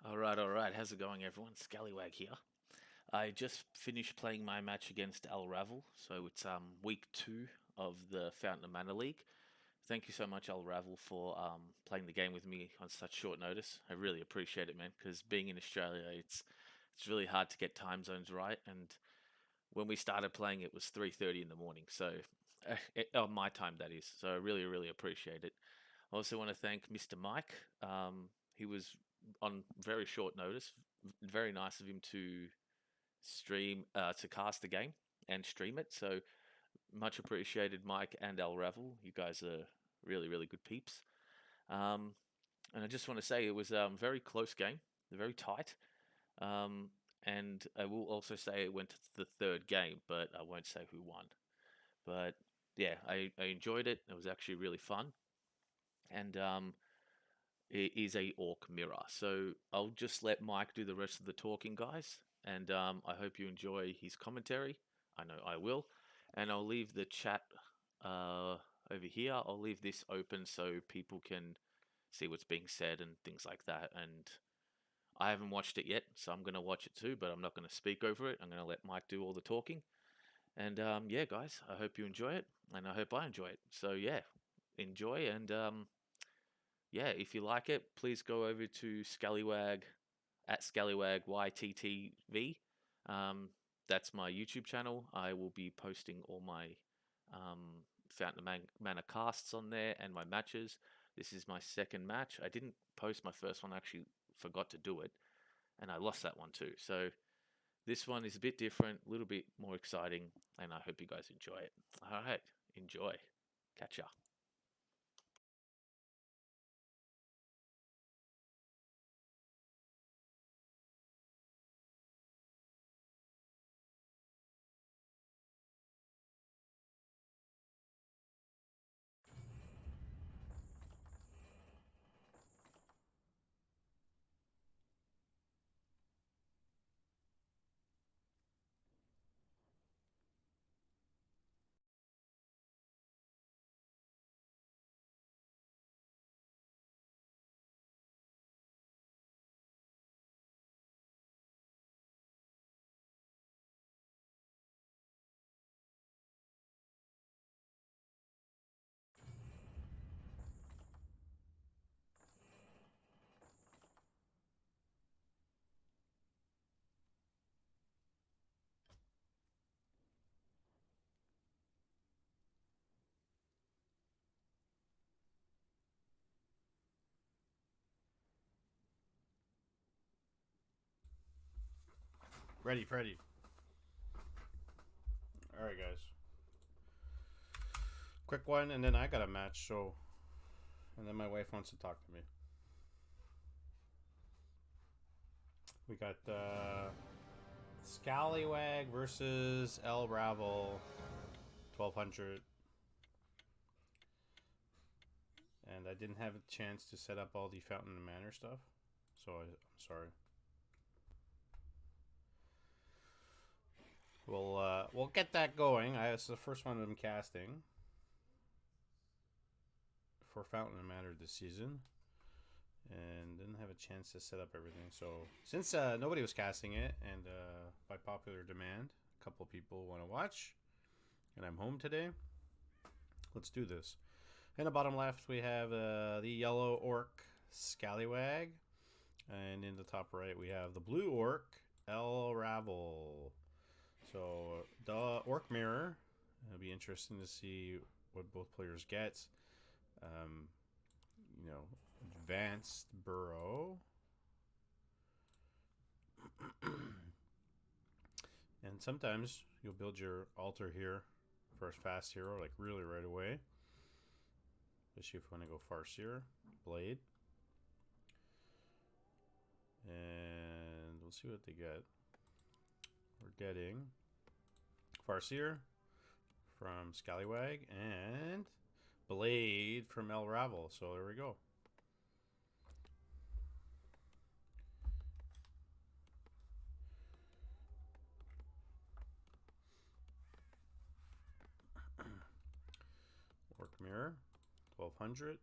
All right. How's it going, everyone? Scallywag here. I just finished playing my match against elravel, so it's week 2 of the Fountain of Mana League. Thank you so much, elravel, for playing the game with me on such short notice. I really appreciate it, man. Because being in Australia, it's really hard to get time zones right. And when we started playing, it was 3:30 in the morning, so on my time that is. So I really appreciate it. I also want to thank Mr. Mike. He was on very short notice. Very nice of him to to cast the game and stream it. So much appreciated, Mike and elravel. You guys are really good peeps. Um, and I just want to say it was a very close game, very tight. Um, and I will also say it went to the third game, but I won't say who won. But yeah, I enjoyed it. It was actually really fun. And it is a orc mirror. So I'll just let Mike do the rest of the talking, guys. And I hope you enjoy his commentary. I know I will. And I'll leave the chat uh, over here. I'll leave this open so people can see what's being said and things like that. And I haven't watched it yet, so I'm going to watch it too, but I'm not going to speak over it. I'm going to let Mike do all the talking. And yeah, guys, I hope you enjoy it, and I hope I enjoy it. So yeah, enjoy, and yeah, if you like it, please go over to Scallywag at Scallywag YTTV. Um, that's my YouTube channel. I will be posting all my Fountain of Mana casts on there and my matches. This is my second match. I didn't post my first one. I actually forgot to do it, and I lost that one too. So this one is a bit different, a little bit more exciting, and I hope you guys enjoy it. All right, enjoy. Catch ya. Ready, Freddy. All right, guys. Quick one, and then I got a match. So, and then my wife wants to talk to me. We got Scallywag versus elravel, 1200, and I didn't have a chance to set up all the Fountain of Manor stuff, so I'm sorry. We'll get that going. It's the first one I'm casting for Fountain of Manor this season, and didn't have a chance to set up everything. So since nobody was casting it, and by popular demand, a couple people want to watch, and I'm home today, let's do this. In the bottom left, we have the yellow orc Scallywag, and in the top right, we have the blue orc elravel. So the orc mirror. It'll be interesting to see what both players get. Um, you know, advanced burrow. And sometimes you'll build your altar here for a fast hero, like really right away. Especially if you want to go Farseer, Blade. And we'll see what they get. We're getting Farseer from Scallywag and Blade from elravel. So there we go. Orc Mirror, 1200.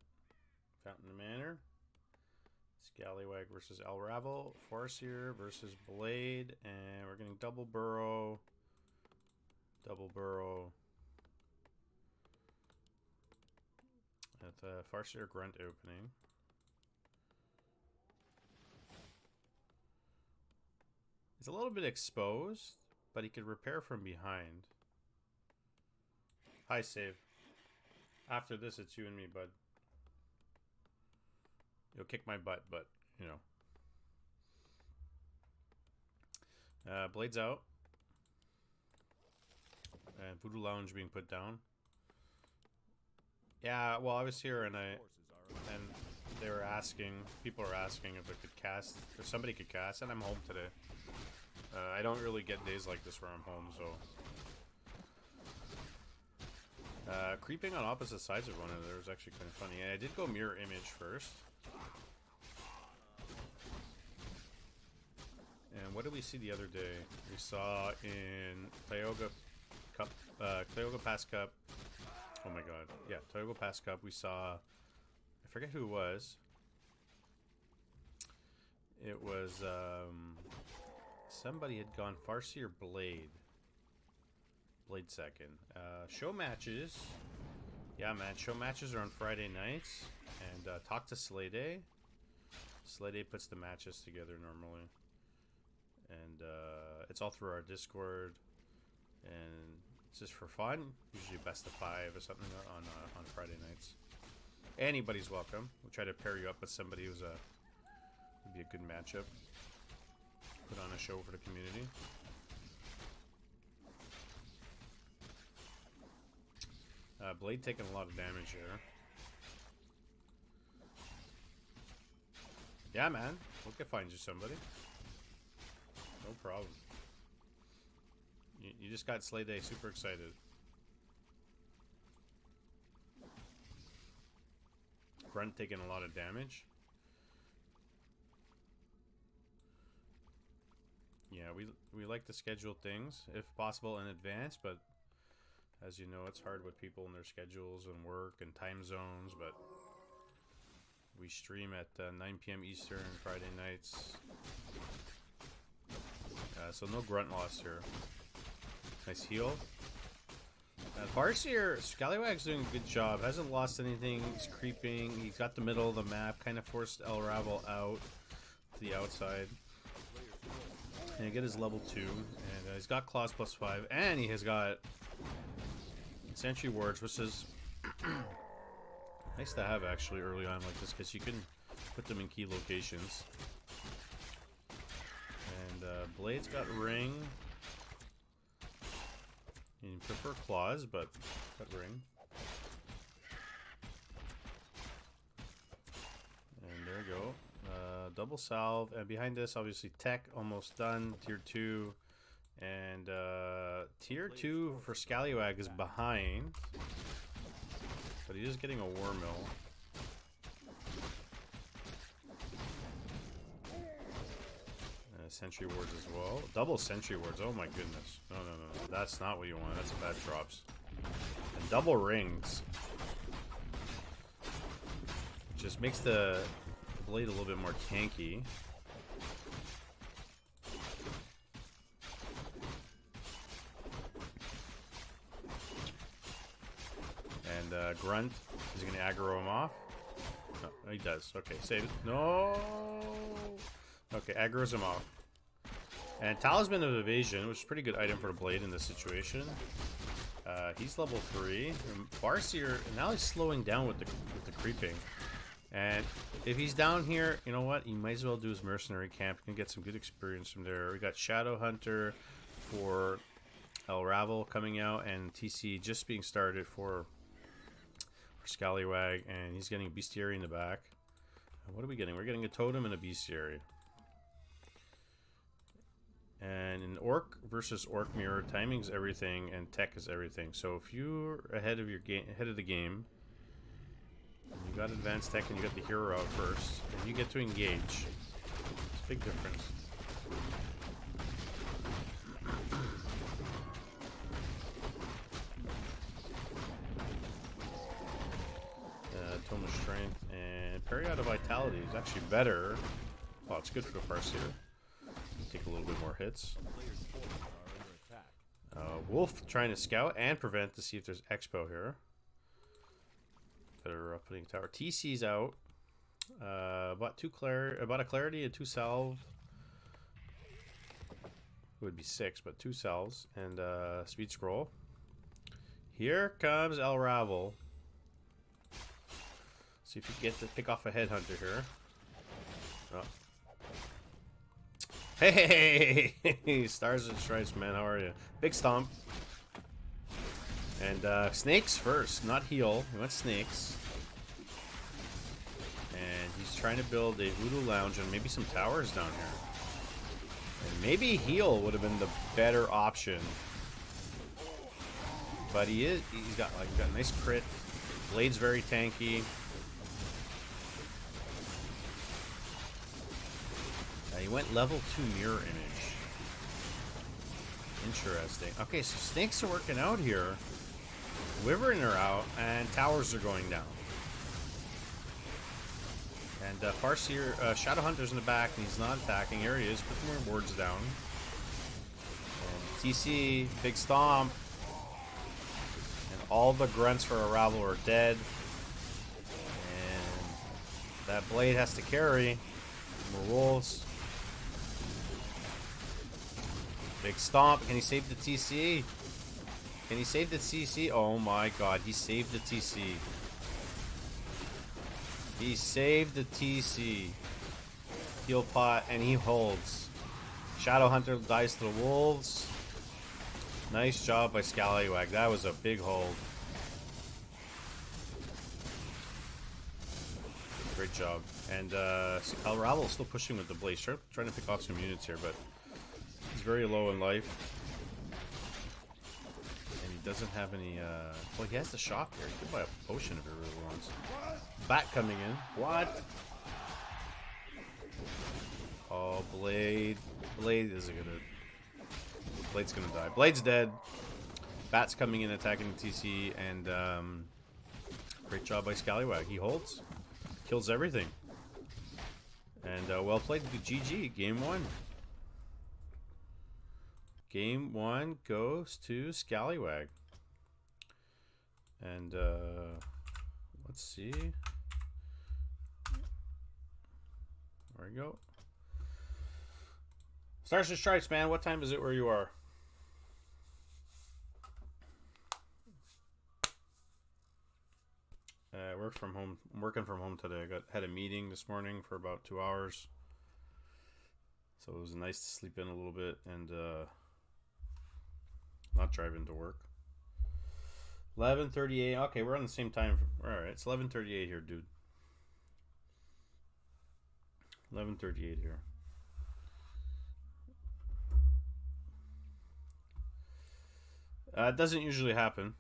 Fountain of Manor, Scallywag versus elravel. Farseer versus Blade. And we're getting double burrow. Double burrow. At the Farseer grunt opening. He's a little bit exposed, but he could repair from behind. High save. After this, it's you and me, bud. You'll kick my butt, but, you know. Blade's out. And Voodoo Lounge being put down. Yeah, well, I was here and they were asking, people are asking if I could cast, or somebody could cast, and I'm home today. I don't really get days like this where I'm home, so. Creeping on opposite sides of one another was actually kind of funny. And I did go mirror image first. And what did we see the other day? We saw in Tioga Cup, Tioga Pass Cup. Oh my god. Yeah, Tioga Pass Cup. We saw, I forget who it was. It was, somebody had gone Farseer Blade. Blade second. Show matches. Yeah, man. Show matches are on Friday nights. And talk to Slay. Slay puts the matches together normally. And it's all through our Discord. And it's just for fun. Usually best of 5 or something on Friday nights. Anybody's welcome. We'll try to pair you up with somebody who's would be a good matchup. Put on a show for the community. Blade taking a lot of damage here. Yeah, man. We can find you somebody. No problem. You just got Slay Day super excited. Grunt taking a lot of damage. Yeah, we like to schedule things, if possible, in advance, but as you know, it's hard with people and their schedules and work and time zones, but we stream at 9 p.m. Eastern Friday nights. So no grunt loss here. Nice heal. Farseer, Scallywag's doing a good job. Hasn't lost anything. He's creeping. He's got the middle of the map. Kind of forced elravel out to the outside. And he get his level 2. And he's got claws +5. And he has got sentry wards, which is nice to have actually early on like this, because you can put them in key locations. And Blade's got ring. You prefer claws, but got ring. And there you go. Double salve. And behind this, obviously, tech almost done. Tier 2. And tier 2 for Scallywag is behind. But he is getting a war mill. Sentry wards as well. Double sentry wards. Oh my goodness. No. That's not what you want. That's bad drops. And double rings. Just makes the blade a little bit more tanky. And Grunt is going to aggro him off. No, he does. Okay, save it. No! Okay, aggro's him off. And Talisman of Evasion, which is a pretty good item for the blade in this situation. He's level 3. Farseer, now he's slowing down with the creeping. And if he's down here, you know what? He might as well do his mercenary camp. He can get some good experience from there. We got Shadow Hunter for elravel coming out, and TC just being started for Scallywag, and he's getting a bestiary in the back. What are we getting? We're getting a totem and a bestiary. And in orc versus orc mirror, timing's everything and tech is everything. So if you're ahead of the game, and you got advanced tech and you got the hero out first, and you get to engage. It's a big difference. Tome of Strength and Parry out of Vitality is actually better. Oh, it's good for the Farseer. Take a little bit more hits. Wolf trying to scout and prevent to see if there's Expo here. Better putting tower. TC's out. About a Clarity and 2 Salve. It would be 6, but 2 Salves and Speed Scroll. Here comes elravel. See if you get to pick off a Headhunter here. Oh. Hey, Stars and Stripes, man. How are you? Big Stomp. And Snakes first, not Heal. He went Snakes. And he's trying to build a Voodoo Lounge and maybe some towers down here. And maybe Heal would have been the better option. But he's got a nice crit. Blade's very tanky. He went level 2 mirror image. Interesting. Okay, so snakes are working out here. Wyvern are out, and towers are going down. And Farseer, Shadowhunter's in the back, and he's not attacking. Here he is, put more wards down. And TC, big stomp. And all the grunts for elravel are dead. And that blade has to carry. More wolves. Big stomp. Can he save the TC? Can he save the TC? Oh my god, he saved the TC. He saved the TC. Heal pot, and he holds. Shadowhunter dies to the wolves. Nice job by Scallywag. That was a big hold. Great job. And elravel is still pushing with the blaze. Trying to pick off some units here, but he's very low in life. And he doesn't have any, well, he has the shop here. He could buy a potion if he really wants. Bat coming in. What? Oh, Blade. Blade isn't gonna... Blade's gonna die. Blade's dead. Bat's coming in, attacking the TC, and, great job by Scallywag. He holds. Kills everything. And, well played. GG. Game 1. Game 1 goes to Scallywag. And, let's see. There we go. Stars and Stripes, man. What time is it where you are? I work from home. I'm working from home today. I had a meeting this morning for about 2 hours. So it was nice to sleep in a little bit and not driving to work. 11:38. Okay, we're on the same time. All right, it's 11:38 here, dude. 11:38 here. It doesn't usually happen.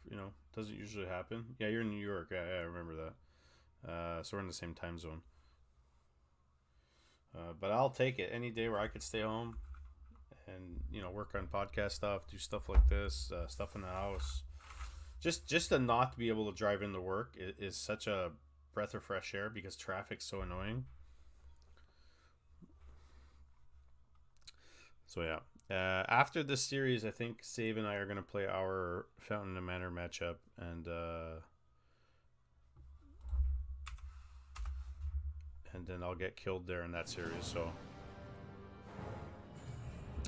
You know, doesn't usually happen. Yeah, you're in New York. Yeah, I remember that. So we're in the same time zone. But I'll take it any day where I could stay home and, you know, work on podcast stuff, do stuff like this, stuff in the house. Just to not be able to drive into work is such a breath of fresh air because traffic's so annoying. So yeah. After this series, I think Save and I are going to play our Fountain and Manor matchup, and then I'll get killed there in that series. So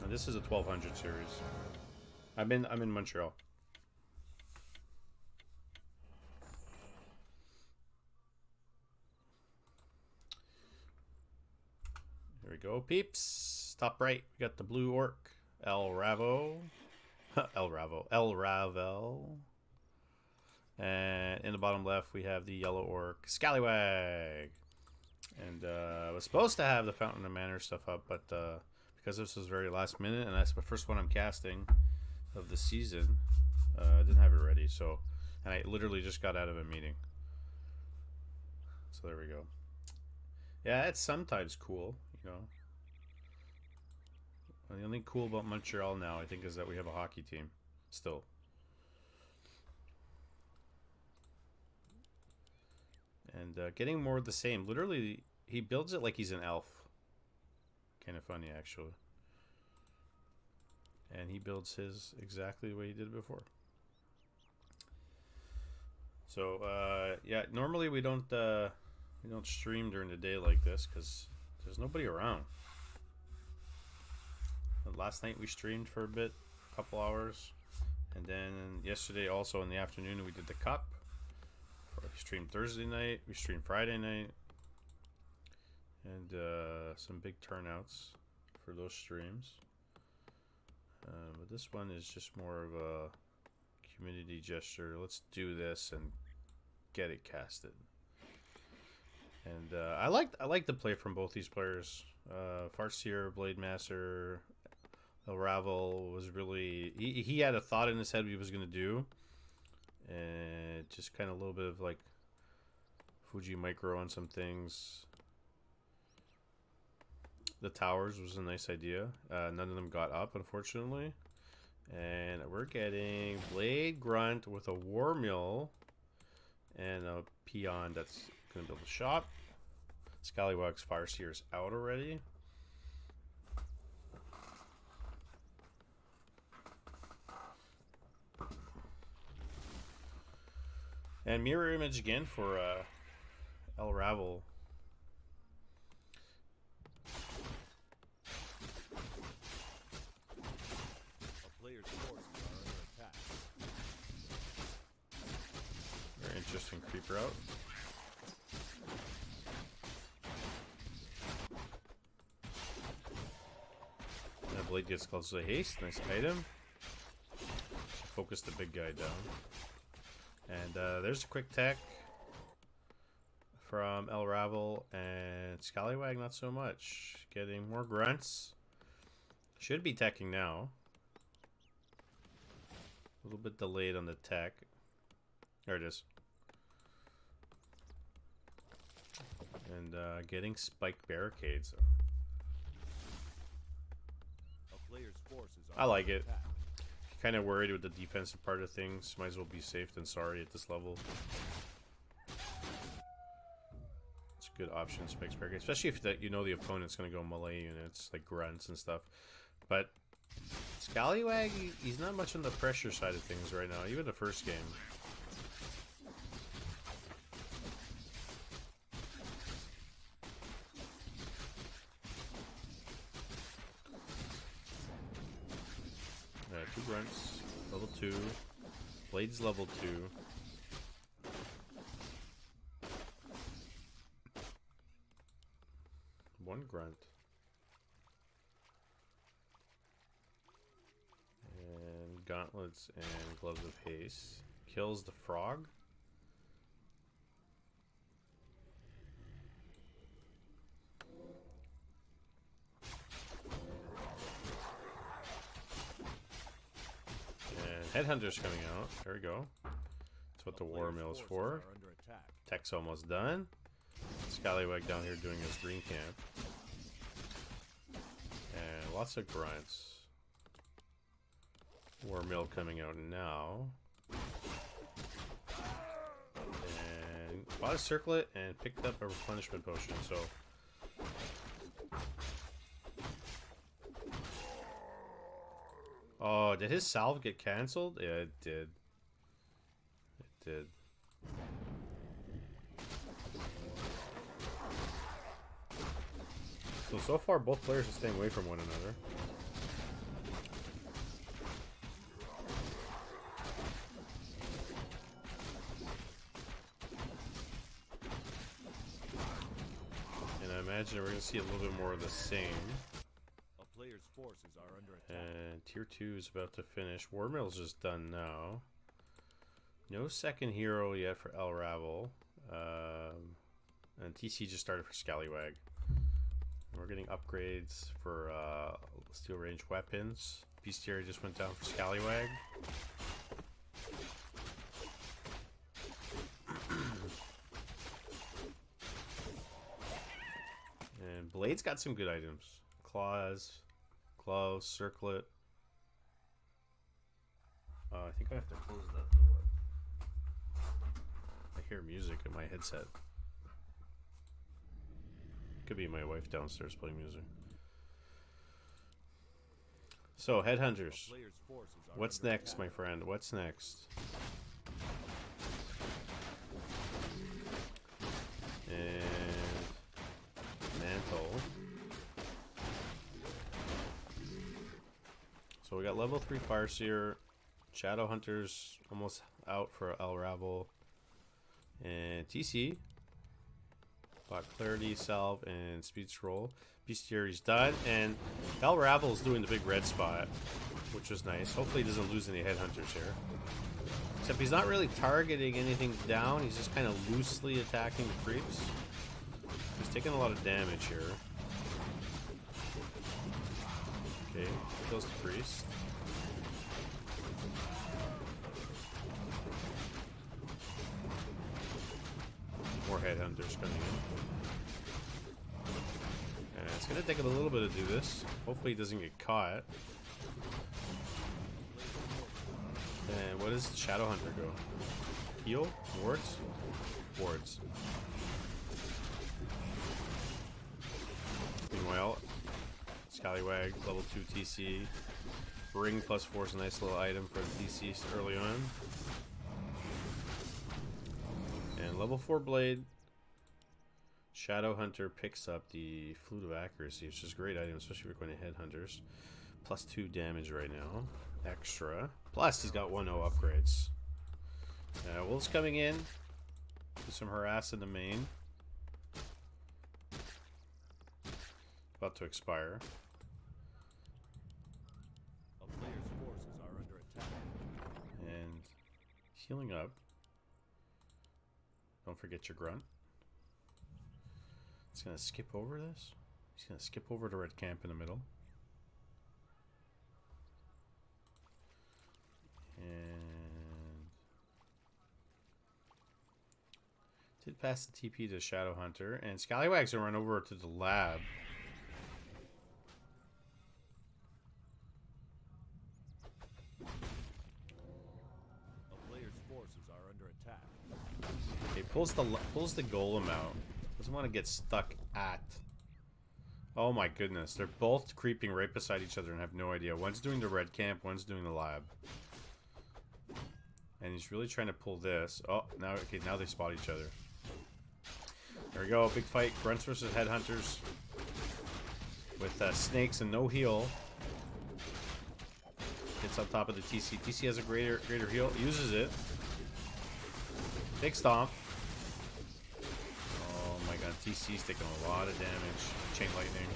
and this is a 1200 series. I'm in Montreal. Here we go, peeps. Top right, we got the blue orc, elravel. And in the bottom left, we have the yellow orc, Scallywag. And I was supposed to have the Fountain of Manor stuff up, but because this was very last minute, and that's the first one I'm casting of the season, I didn't have it ready. So, and I literally just got out of a meeting. So there we go. Yeah, it's sometimes cool, you know. The only cool about Montreal now, I think, is that we have a hockey team. Still. And getting more of the same. Literally, he builds it like he's an elf. Kind of funny, actually. And he builds his exactly the way he did it before. So yeah, normally we don't stream during the day like this because there's nobody around. But last night we streamed for a bit, a couple hours, and then yesterday also in the afternoon we did the cup. We streamed Thursday night, we streamed Friday night, and some big turnouts for those streams. But this one is just more of a community gesture. Let's do this and get it casted. And I like the play from both these players. Farseer, Blade Master, elravel was really he had a thought in his head what he was gonna do, and just kind of a little bit of like Fuji micro on some things. The towers was a nice idea. None of them got up, unfortunately. And we're getting Blade Grunt with a War Mill and a Peon that's going to build a shop. Scallywag's Fireseer's out already. And mirror image again for elravel. Very interesting creeper out. That blade gets close to haste. Nice item. Focus the big guy down. And there's a quick tech from elravel, and Scallywag not so much. Getting more grunts. Should be teching now. A little bit delayed on the tech. There it is. And getting spiked barricades. I like it. Kind of worried with the defensive part of things. Might as well be safe than sorry at this level. It's a good option, spikes barricades, especially if that you know the opponent's going to go melee units like grunts and stuff. But Scallywag, he's not much on the pressure side of things right now. Even the first game. Two grunts, level 2. Blades level 2. One grunt. And gauntlets and gloves of haste. Kills the frog. Headhunter's coming out. There we go. That's what the War Mill is for. Tech's almost done. Scallywag down here doing his green camp. And lots of grunts. War Mill coming out now. And bought a circlet and picked up a replenishment potion, so oh, did his salve get cancelled? Yeah, it did. It did. So far, both players are staying away from one another. And I imagine we're going to see a little bit more of the same. Player's forces are under attack. And tier 2 is about to finish. War Mill's just done now. No second hero yet for elravel. And TC just started for Scallywag. We're getting upgrades for steel range weapons. Bestiary just went down for Scallywag. And Blade's got some good items. Claws. Gloves, circlet. I think I have to close that door. I hear music in my headset. could be my wife downstairs playing music. So, Headhunters. Player's forces are What's under next, attack. my friend? What's next? And Mantle. So we got level 3 Farseer. Shadow Hunters almost out for elravel. And TC. Got Clarity, Salve, and Speed Scroll. Bestiary's done. And elravel is doing the big red spot, which is nice. Hopefully he doesn't lose any Headhunters here. Except he's not really targeting anything down. He's just kind of loosely attacking the creeps. He's taking a lot of damage here. Okay, kills the priest. More Headhunters coming in. And it's going to take him a little bit to do this. Hopefully he doesn't get caught. And what does Shadowhunter go? Heal? Wards? Wards. Meanwhile, Scallywag, level 2 TC. Ring +4 is a nice little item for the TC early on. And level 4 Blade. Shadowhunter picks up the Flute of Accuracy, which is a great item, especially if you're going to Headhunters. +2 damage right now. Extra. Plus, he's got 1-0 upgrades. Wolf's coming in. Do some harass in the main. About to expire. A player's forces are under attack. And healing up. Don't forget your grunt. He's going to skip over this. He's going to skip over to red camp in the middle. And did pass the TP to Shadowhunter. And Scallywag's going to run over to the lab. A player's forces are under attack. He pulls the golem out. Doesn't want to get stuck at. Oh my goodness. They're both creeping right beside each other and have no idea. One's doing the red camp, one's doing the lab. And he's really trying to pull this. Oh, now they spot each other. There we go, big fight. Grunts versus Headhunters. With snakes and no heal. Gets on top of the TC. TC has a greater heal. Uses it. Big stomp. Oh my god, TC's taking a lot of damage. Chain lightning.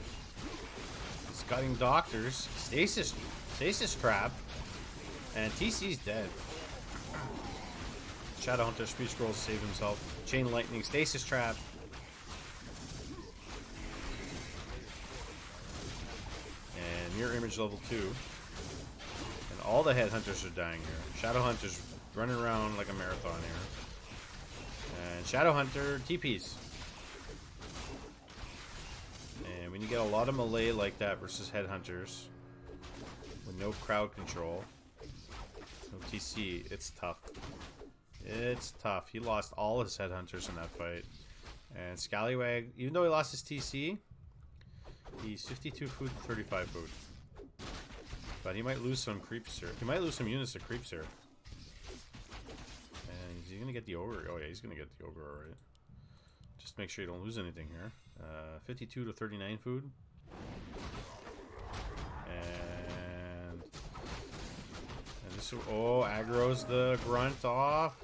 He's cutting doctors. Stasis trap. And TC's dead. Shadowhunter speed scrolls to save himself. Chain lightning, stasis trap. And mirror image level 2. And all the Headhunters are dying here. Shadowhunter's running around like a marathon here. And Shadowhunter TPs. And when you get a lot of melee like that versus Headhunters, with no crowd control, no TC, it's tough. It's tough. He lost all his Headhunters in that fight. And Scallywag, even though he lost his TC, he's 52 food, 35 food. But he might lose some creeps here. He might lose some units of creeps here. And is he going to get the ogre? Oh yeah, he's going to get the ogre, alright. Just make sure you don't lose anything here. 52 to 39 food. And this, oh, aggro's the grunt off.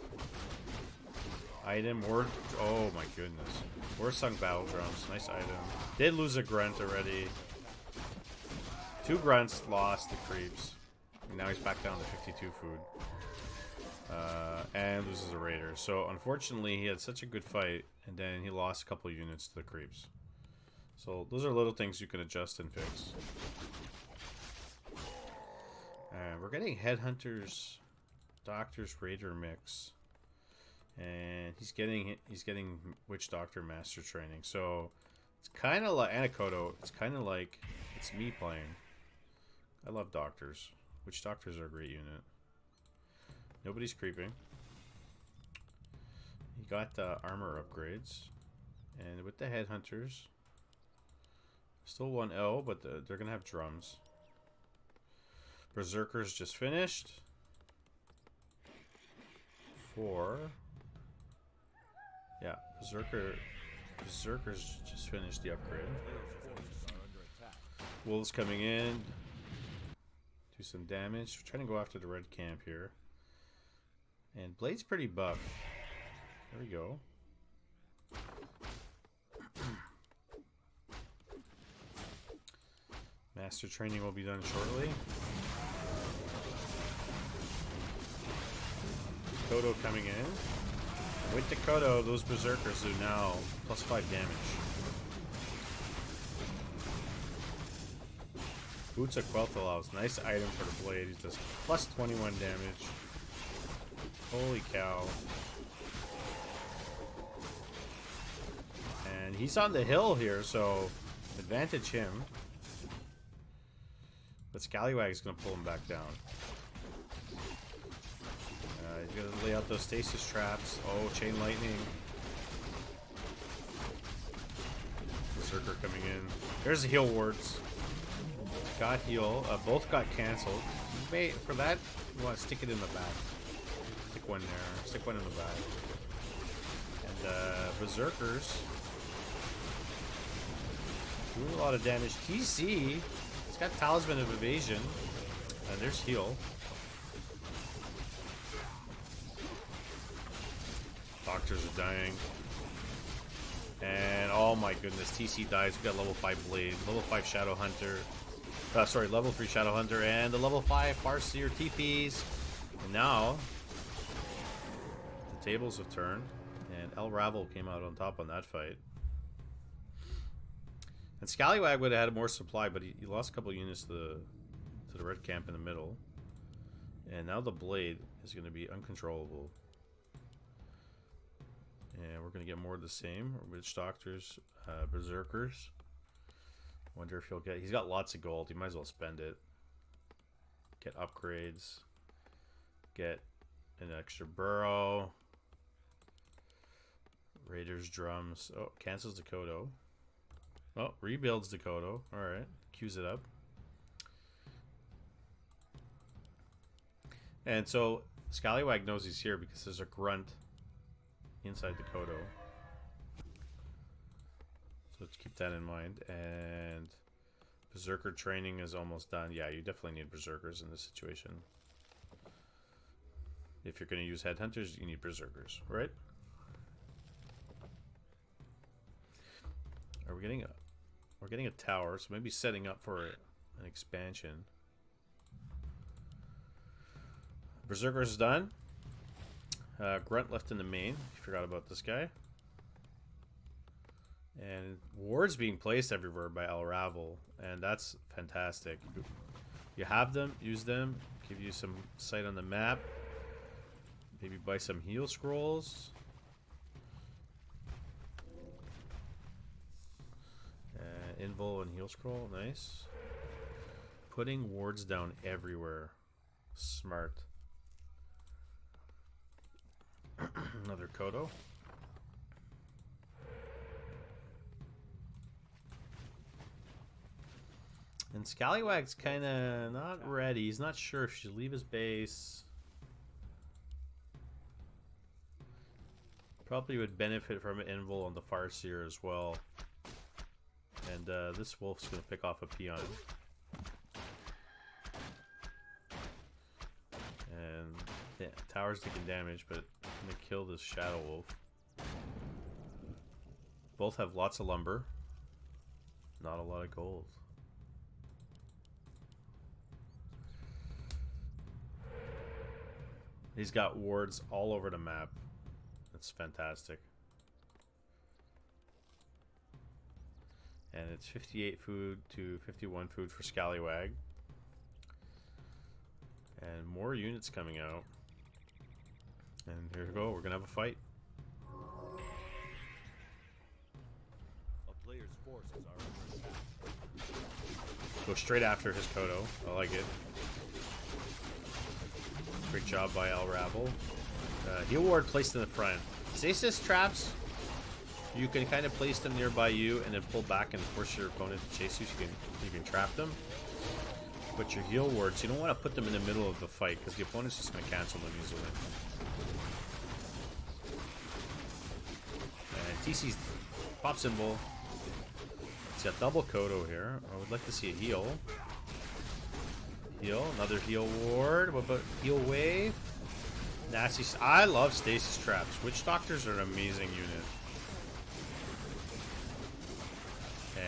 Item, word, oh my goodness. War sung battle drums, nice item. Did lose a grunt already. 2 grunts lost the creeps. And now he's back down to 52 food. And loses a raider. So unfortunately he had such a good fight, and then he lost a couple units to the creeps. So those are little things you can adjust and fix. And we're getting Headhunters, Doctors, Raider mix. And he's getting Witch Doctor Master Training. So it's kind of like Anakoto. It's kind of like it's me playing. I love Doctors. Witch Doctors are a great unit. Nobody's creeping. He got armor upgrades. And with the Headhunters, Still 1-0, but they're going to have drums. Berserkers just finished. 4. Yeah, Berserkers just finished the upgrade. Wolves coming in. Do some damage. We're trying to go after the red camp here. And Blade's pretty buff. There we go. Master training will be done shortly. Kodo coming in. With the Kodo, those Berserkers do now +5 damage. Boots of Quel'Tha allows. Nice item for the blade. He does +21 damage. Holy cow. And he's on the hill here, so advantage him. But Scallywag is going to pull him back down. He's going to lay out those stasis traps. Oh, chain lightning. Berserker coming in. There's the heal wards. Got heal. Both got cancelled. For that, you want to stick it in the back. Stick one there. Stick one in the back. And Berserkers doing a lot of damage. TC. It's got Talisman of Evasion. And there's heal. Doctors are dying. And oh my goodness, TC dies. We got level 5 Blade, level 5 Shadow Hunter. Sorry, level 3 Shadow Hunter, and the level 5 Farseer TPs. And now, the tables have turned, and elravel came out on top on that fight. And Scallywag would have had more supply, but he lost a couple units to the red camp in the middle. And now the Blade is going to be uncontrollable. And we're going to get more of the same. Witch Doctors, Berserkers. Wonder if he'll get... He's got lots of gold. He might as well spend it. Get upgrades. Get an extra burrow. Raiders, drums. Oh, cancels Dakota. Oh, rebuilds Dakota. Alright. Queues it up. And so, Scallywag knows he's here because there's a grunt inside the Kodo. So let's keep that in mind. And Berserker training is almost done. Yeah, you definitely need Berserkers in this situation. If you're going to use Headhunters, you need Berserkers, right? Are we getting a... We're getting a tower, so maybe setting up for an expansion. Berserker's done. Grunt left in the main. You forgot about this guy. And wards being placed everywhere by elravel, and that's fantastic. You have them, use them, give you some sight on the map. Maybe buy some heal scrolls. Invul and heal scroll, nice. Putting wards down everywhere, smart. Another Kodo. And Scallywag's kind of not ready. He's not sure if he should leave his base. Probably would benefit from an Invul on the Farseer as well. And this wolf's going to pick off a peon. And yeah, tower's taking damage, but I'm going to kill this shadow wolf. Both have lots of lumber. Not a lot of gold. He's got wards all over the map. That's fantastic. And it's 58 food to 51 food for Scallywag. And more units coming out. And here we go, we're gonna have a fight. A player's forces are under attack. Go straight after his Kodo. I like it. Great job by elravel. Heal ward placed in the front. Stasis traps You can kind of place them nearby you and then pull back and force your opponent to chase you. So you can trap them. But your heal wards, you don't want to put them in the middle of the fight because the opponent's just going to cancel them easily. And TC's pop symbol. It's got double Kodo here. I would like to see a heal. Heal, another heal ward. What about heal wave? Nasty. I love stasis traps. Witch Doctors are an amazing unit.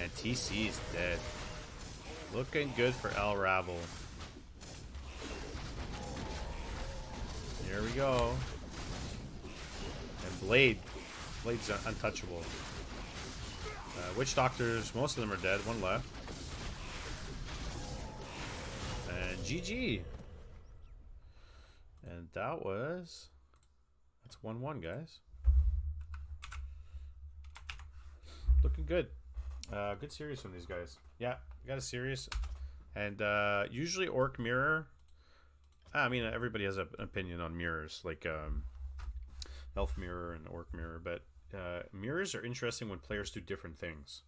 And TC is dead. Looking good for elravel. Here we go. And Blade. Blade's untouchable. Witch Doctors, most of them are dead. One left. And GG. And that's 1-1, guys. Looking good. Good series from these guys. Yeah, we got a series. And usually Orc Mirror. I mean, everybody has an opinion on mirrors, like Elf Mirror and Orc Mirror, but mirrors are interesting when players do different things,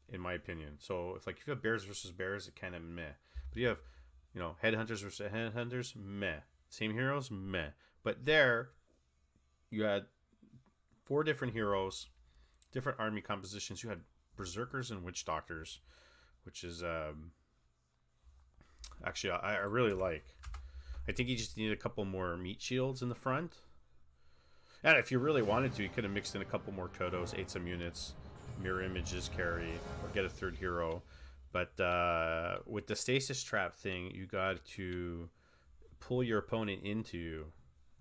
in my opinion. So if you have bears versus bears, it kind of meh. But you have, headhunters versus headhunters, meh. Same heroes, meh. But there, you had 4 different heroes, different army compositions. You had berserkers and witch doctors, which is actually I really like. I think you just need a couple more meat shields in the front. And if you really wanted to, you could have mixed in a couple more Kodos, ate some units, mirror images carry, or get a 3rd hero. But with the stasis trap thing, you got to pull your opponent into you.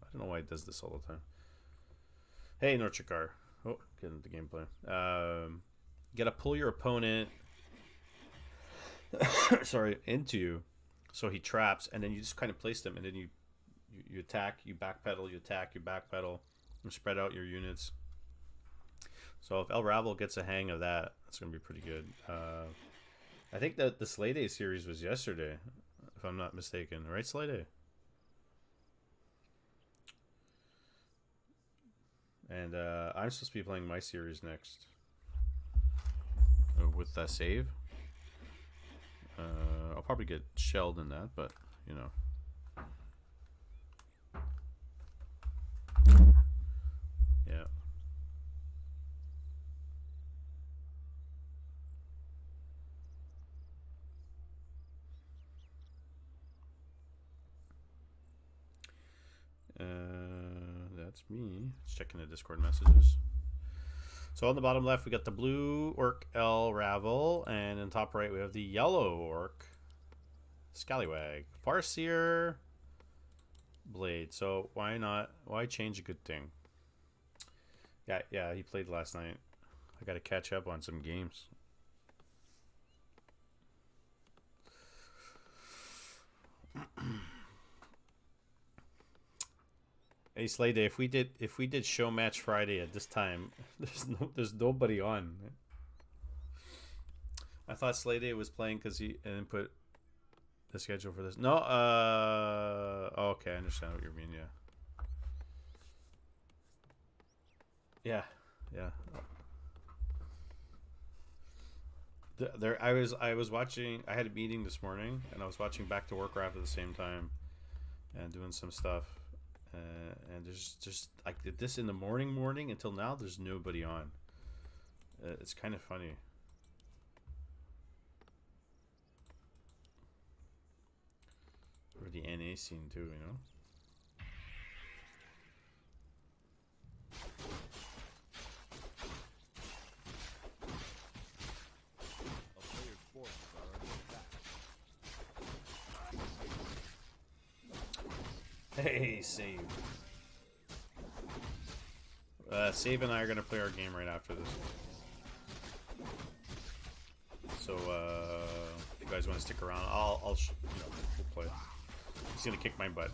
I don't know why it does this all the time. Hey, Norchikar. Oh, get into the gameplay. You got to pull your opponent into you, so he traps, and then you just kind of place them, and then you attack, you backpedal, you attack, you backpedal, and spread out your units. So if elravel gets a hang of that, that's going to be pretty good. I think that the Slay Day series was yesterday, if I'm not mistaken. Right, Slay Day? And I'm supposed to be playing my series next. With that save. I'll probably get shelled in that, but, Yeah. That's me. Just checking the Discord messages. So on the bottom left, we got the blue Orc elravel, and in top right, we have the yellow Orc Scallywag. Farseer Blade. So why change a good thing? Yeah, he played last night. I got to catch up on some games. Hey Slay Day, if we did show match Friday at this time, there's nobody on. I thought Slay Day was playing because he didn't put the schedule for this. No, okay, I understand what you mean. Yeah. There, I was watching. I had a meeting this morning, and I was watching Back to Warcraft at the same time, and doing some stuff. And there's just like this in the morning until now. There's nobody on. It's kind of funny. Or the NA scene too, A player's forces are under attack. Hey, Save. Save and I are gonna play our game right after this. So if you guys want to stick around, we'll play. He's gonna kick my butt.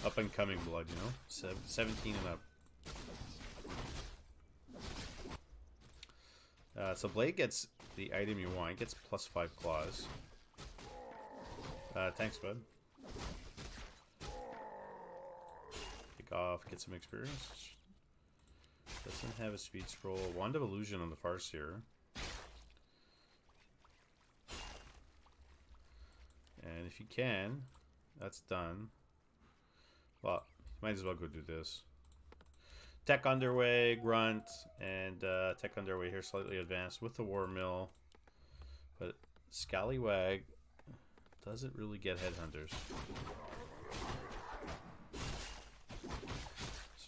Up and coming blood, 17 and up. So Blade gets the item you want. He gets +5 claws. Thanks, bud. Kick off, get some experience. Doesn't have a speed scroll. Wand of Illusion on the Farseer. And if you can, that's done. Well, might as well go do this. Tech Underway, Grunt, and Tech Underway here slightly advanced with the War Mill. But Scallywag doesn't really get headhunters.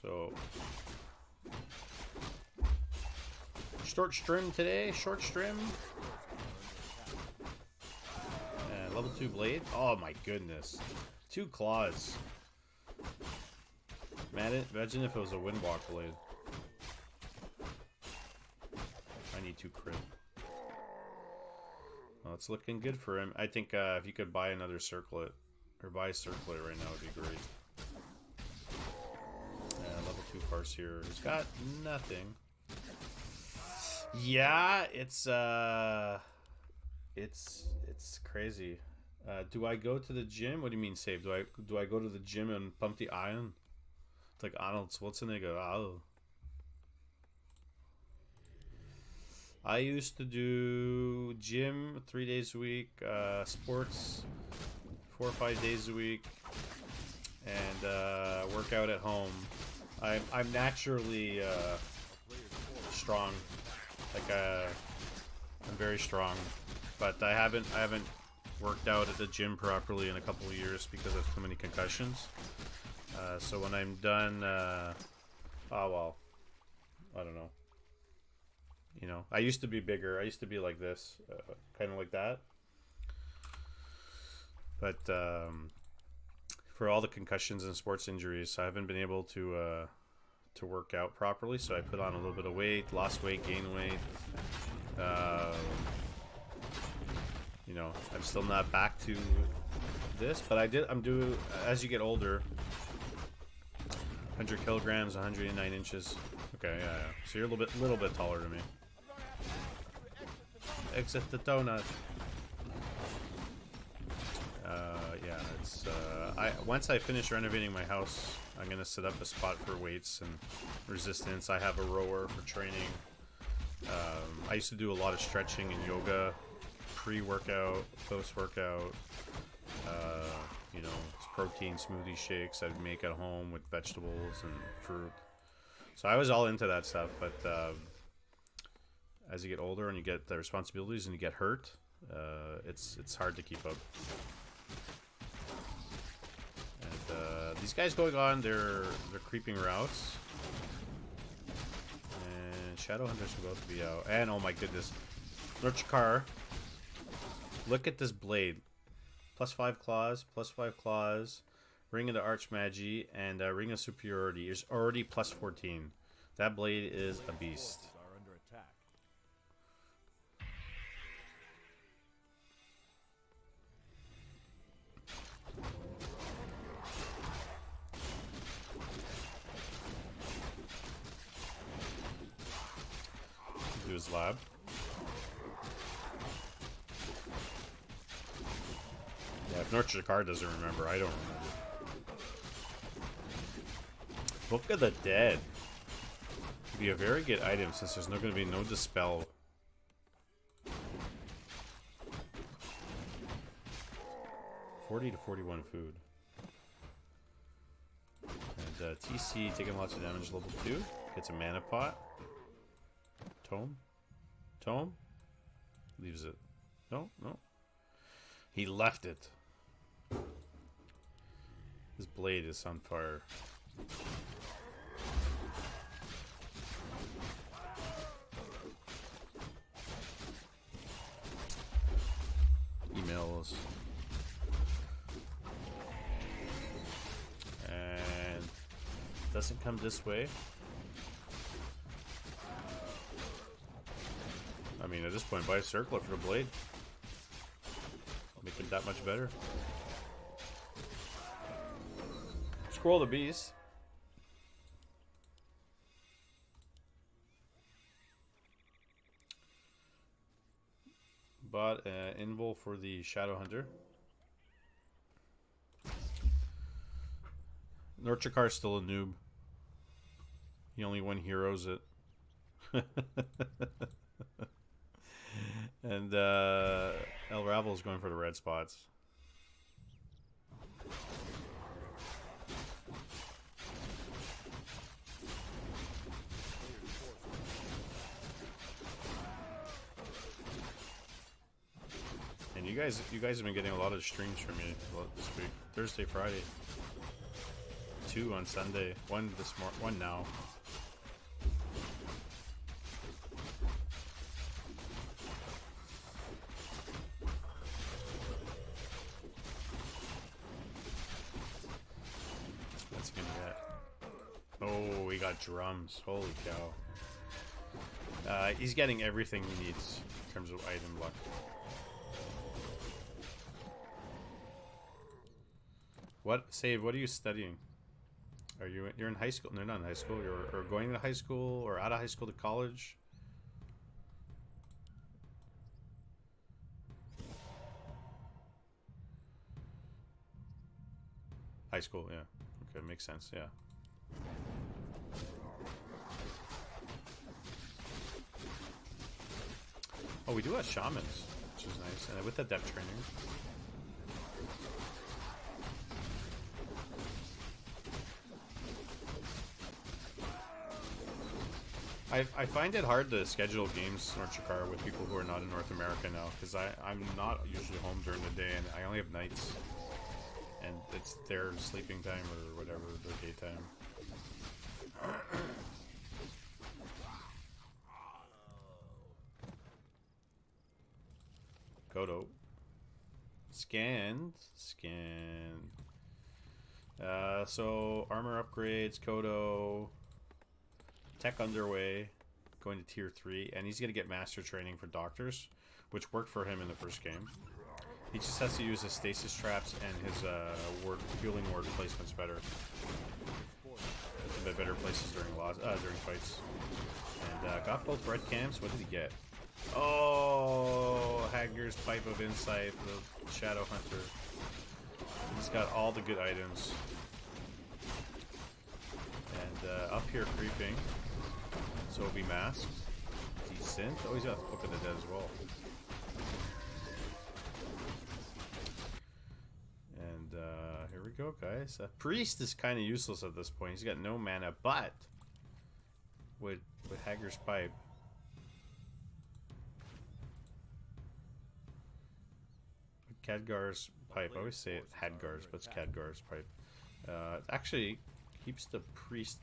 So short strim today, short strim. And level 2 blade. Oh my goodness. 2 claws. Man, imagine if it was a windwalk blade. I need 2 crit. Well, it's looking good for him. I think if you could buy another circlet, or buy a circlet right now, would be great. Level 2 Farseer. He's got nothing. Yeah, it's crazy. Do I go to the gym? What do you mean save? Do I go to the gym and pump the iron? It's like Arnold Schwarzenegger. Oh. I used to do gym 3 days a week, sports 4 or 5 days a week, and work out at home. I'm naturally strong. Like I'm very strong, but I haven't worked out at the gym properly in a couple of years because of too many concussions. So when I'm done, oh well, I don't know. You know, I used to be bigger. I used to be like this, kind of like that. But for all the concussions and sports injuries, I haven't been able to work out properly. So I put on a little bit of weight, lost weight, gained weight. You know, I'm still not back to this, but I'm doing, as you get older, 100 kilograms, 109 inches. Okay, yeah. So you're a little bit taller than me. Exit the donut. Yeah, it's once I finish renovating my house, I'm gonna set up a spot for weights and resistance. I have a rower for training. I used to do a lot of stretching and yoga, pre-workout, post-workout. You know, protein smoothie shakes I'd make at home with vegetables and fruit. So I was all into that stuff, but as you get older and you get the responsibilities and you get hurt, it's hard to keep up. And these guys going on their creeping routes, and Shadowhunters are about to be out. And oh my goodness, Nurchakar, look at this blade. +5 claws, +5 claws, Ring of the Archmagi, and Ring of Superiority is already +14. That blade is a beast. Are under attack. Do his lab. Yeah, if Nurchakar doesn't remember, I don't remember. Book of the Dead. Would be a very good item since there's going to be no dispel. $40 to $41 food. And TC taking lots of damage, level 2. Gets a mana pot. Tome. Tome. Leaves it. No, no. He left it. His blade is on fire. Emails. And doesn't come this way. I mean, at this point, buy a circlet for the blade. Make it that much better. Scroll the beast. Bought an invul for the Shadowhunter. Nurchakar is still a noob. He only one heroes it. And elravel is going for the red spots. And you guys have been getting a lot of streams from me this week. Thursday, Friday. 2 on Sunday. 1 this morning. 1 now. What's he gonna get? Oh, he got drums. Holy cow. He's getting everything he needs in terms of item luck. What, Save, what are you studying? Are you're in high school? No, not in high school. You're going to high school or out of high school to college? High school, yeah. Okay, makes sense, yeah. Oh, we do have shamans, which is nice. And with the depth training. I find it hard to schedule games in North Chikara with people who are not in North America now, because I'm not usually home during the day, and I only have nights, and it's their sleeping time or whatever, their daytime. Kodo. Scanned. So armor upgrades, Kodo. Tech underway, going to tier 3, and he's going to get master training for doctors, which worked for him in the first game. He just has to use his stasis traps and his healing ward placements better. In the better places during fights. And got both red cams. What did he get? Oh, Hager's Pipe of Insight, the Shadow Hunter. He's got all the good items. And up here creeping. So it'll be masked. Decent. Oh, he's got the Book of the Dead as well. And here we go, guys. Priest is kind of useless at this point. He's got no mana, but with Hager's Pipe, with Khadgar's Pipe. I always say it Hadgar's, but it's Khadgar's Pipe. It actually keeps the priest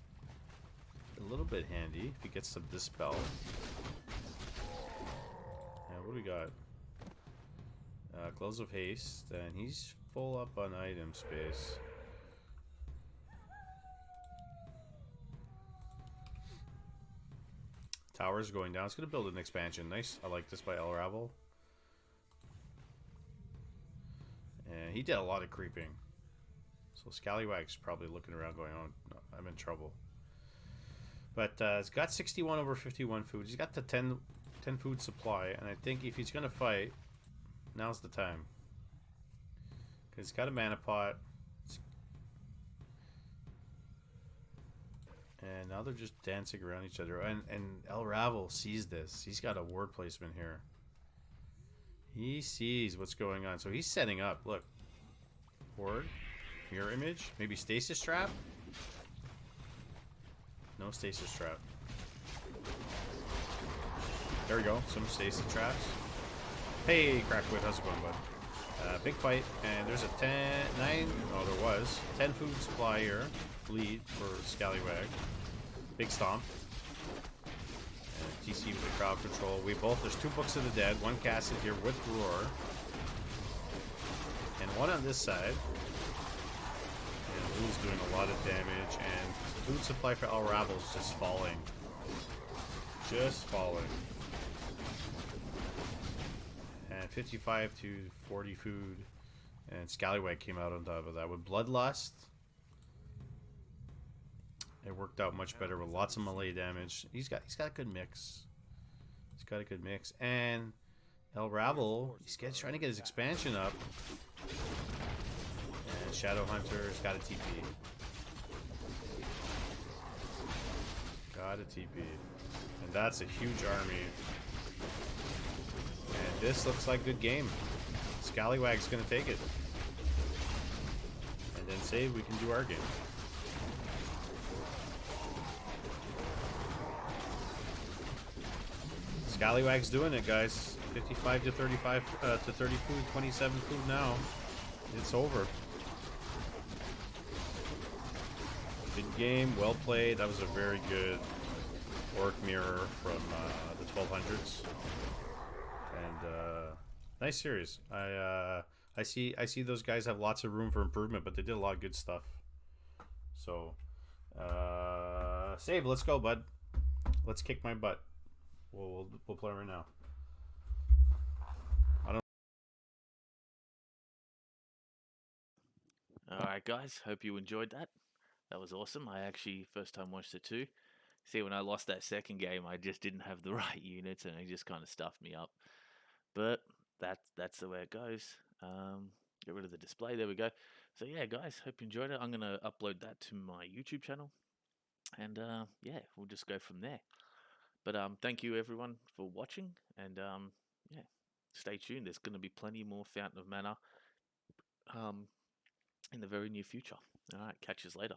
a little bit handy if he gets some dispel. And what do we got? Gloves of Haste, and he's full up on item space. Tower's going down. It's going to build an expansion. Nice. I like this by elravel. And he did a lot of creeping. So Scallywag's probably looking around going, oh, no, I'm in trouble. But it's got 61 over 51 food. He's got the 10 food supply. And I think if he's going to fight, now's the time. Because he's got a mana pot. And now they're just dancing around each other. And elravel sees this. He's got a ward placement here. He sees what's going on. So he's setting up. Look. Ward. Mirror image. Maybe stasis trap. No stasis trap. There we go. Some stasis traps. Hey, Crackwood. How's it going, bud? Big fight. And there's a 9. Oh, there was. 10 food supply here. Lead for Scallywag. Big stomp. And TC with the crowd control. There's 2 Books of the Dead. One casted here with Roar. And one on this side. And Blue's doing a lot of damage. And food supply for elravel is just falling. Just falling. And 55 to 40 food. And Scallywag came out on top of that with Bloodlust. It worked out much better with lots of melee damage. He's got a good mix. He's got a good mix. And elravel, he's trying to get his expansion up. And Shadow Hunter's got a TP. Got a TP. And that's a huge army. And this looks like good game. Scallywag's gonna take it. And then save, we can do our game. Scallywag's doing it, guys. 55 to 35 to 30 food, 27 food now. It's over. Good game, well played. That was a very good orc mirror from the 1200s. And nice series. I see those guys have lots of room for improvement, but they did a lot of good stuff. So save, let's go, bud. Let's kick my butt. We'll play right now. Alright guys, hope you enjoyed that. That was awesome. I actually first time watched it too. See, when I lost that second game, I just didn't have the right units and it just kind of stuffed me up. But that's the way it goes. Get rid of the display. There we go. So yeah, guys, hope you enjoyed it. I'm gonna upload that to my YouTube channel, and yeah, we'll just go from there. But thank you everyone for watching, and yeah, stay tuned. There's gonna be plenty more Fountain of Mana um, in the very near future. All right, catch you later.